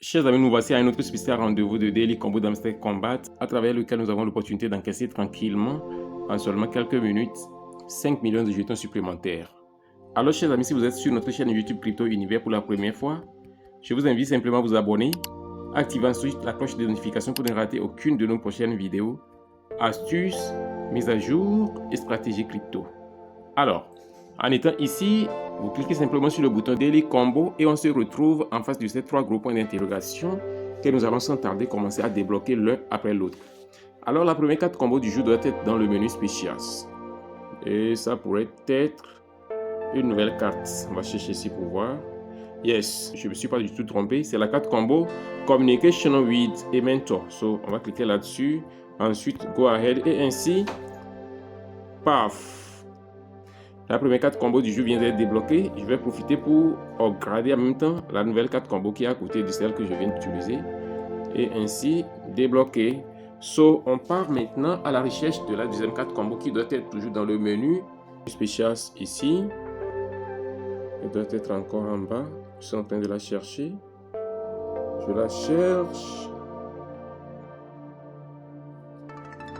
Chers amis, nous voici à un autre spécial rendez-vous de Daily Combo d'Hamster Combat, à travers lequel nous avons l'opportunité d'encaisser tranquillement, en seulement quelques minutes, 5 millions de jetons supplémentaires. Alors, chers amis, si vous êtes sur notre chaîne YouTube Crypto Univers pour la première fois, je vous invite simplement à vous abonner, activer ensuite la cloche de notification pour ne rater aucune de nos prochaines vidéos, astuces, mises à jour et stratégies crypto. Alors, en étant ici, vous cliquez simplement sur le bouton Daily Combo et on se retrouve en face de ces trois gros points d'interrogation que nous allons sans tarder commencer à débloquer l'un après l'autre. Alors, la première carte combo du jour doit être dans le menu Specials. Et ça pourrait être une nouvelle carte. On va chercher ici pour voir. Yes, je ne me suis pas du tout trompé. C'est la carte combo Communication with a Mentor. So, on va cliquer là-dessus. Ensuite, Go Ahead et ainsi, paf. La première carte combo du jeu vient d'être débloquée. Je vais profiter pour upgrader en même temps la nouvelle carte combo qui est à côté de celle que je viens d'utiliser. Et ainsi débloquer. So, on part maintenant à la recherche de la deuxième carte combo qui doit être toujours dans le menu Specials ici. Elle doit être encore en bas. Je suis en train de la chercher. Je la cherche.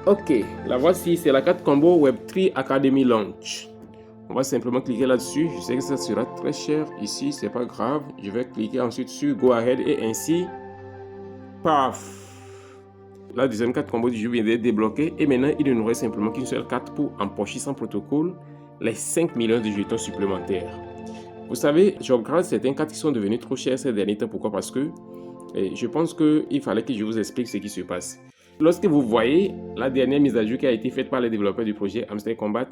Ok, la voici. C'est la carte combo Web3 Academy Launch. On va simplement cliquer là-dessus. Je sais que ça sera très cher ici, c'est pas grave. Je vais cliquer ensuite sur Go Ahead et ainsi, paf. La deuxième carte combo du jeu vient d'être débloquée et maintenant il ne nous reste simplement qu'une seule carte pour empocher sans protocole les 5 millions de jetons supplémentaires. Vous savez, j'upgrade certaines cartes qui sont devenues trop chères ces derniers temps. Pourquoi? Parce que je pense qu'il fallait que je vous explique ce qui se passe. Lorsque vous voyez la dernière mise à jour qui a été faite par les développeurs du projet Hamster Combat,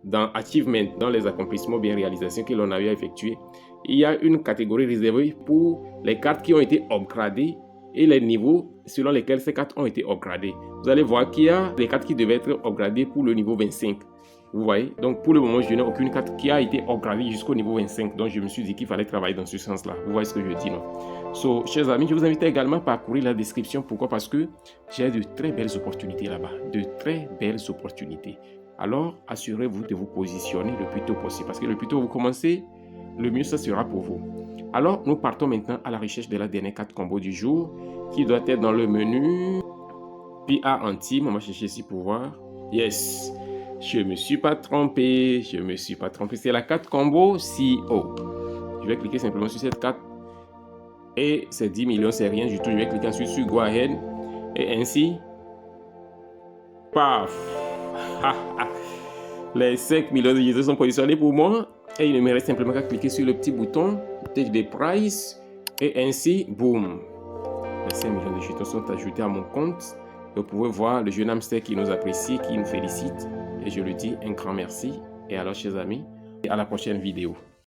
dans Achievement, dans les accomplissements bien réalisations que l'on a eu à effectuer, il y a une catégorie réservée pour les cartes qui ont été upgradées et les niveaux selon lesquels ces cartes ont été upgradées. Vous allez voir qu'il y a des cartes qui devaient être upgradées pour le niveau 25. Vous voyez, donc pour le moment, je n'ai aucune carte qui a été upgradée jusqu'au niveau 25. Donc je me suis dit qu'il fallait travailler dans ce sens-là. Vous voyez ce que je dis, non? So, chers amis, je vous invite également à parcourir la description. Pourquoi? Parce que j'ai de très belles opportunités là-bas. De très belles opportunités. Alors, assurez-vous de vous positionner le plus tôt possible. Parce que le plus tôt vous commencez, le mieux ça sera pour vous. Alors, nous partons maintenant à la recherche de la dernière carte combo du jour, qui doit être dans le menu PA Antime. On va chercher ici pour voir. Yes, je ne me suis pas trompé. Je ne me suis pas trompé. C'est la carte combo CEO. Je vais cliquer simplement sur cette carte. Et c'est 10 millions, c'est rien du tout. Je vais cliquer ensuite sur Go Ahead. Et ainsi, paf. Les 5 millions de jetons sont positionnés pour moi. Et il ne me reste simplement qu'à cliquer sur le petit bouton Take the Price. Et ainsi, boum. Les 5 millions de jetons sont ajoutés à mon compte. Vous pouvez voir le jeune hamster qui nous apprécie, qui nous félicite. Et je lui dis un grand merci. Et alors, chers amis, à la prochaine vidéo.